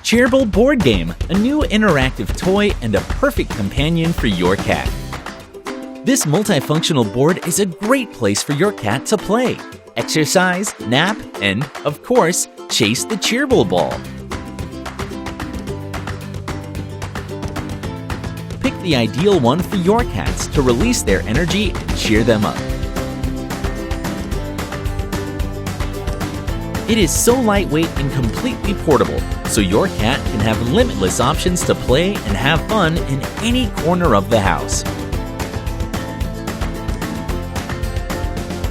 Cheerble Board Game, a new interactive toy and a perfect companion for your cat. This multifunctional board is a great place for your cat to play, exercise, nap, and, of course, chase the Cheerble ball. Pick the ideal one for your cats to release their energy and cheer them up. It is so lightweight and completely portable, so your cat can have limitless options to play and have fun in any corner of the house.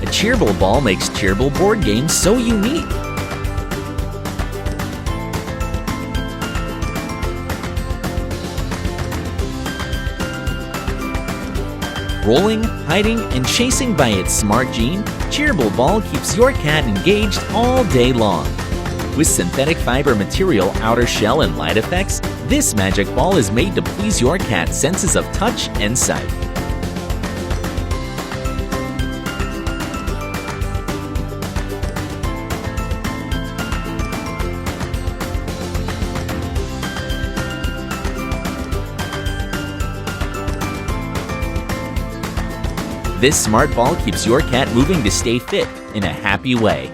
A Cheerble ball makes Cheerble Board Game so unique. Rolling, hiding, and chasing by its smart gene, Cheerble Ball keeps your cat engaged all day long. With synthetic fiber material, outer shell, and light effects, this magic ball is made to please your cat's senses of touch and sight. This smart ball keeps your cat moving to stay fit in a happy way.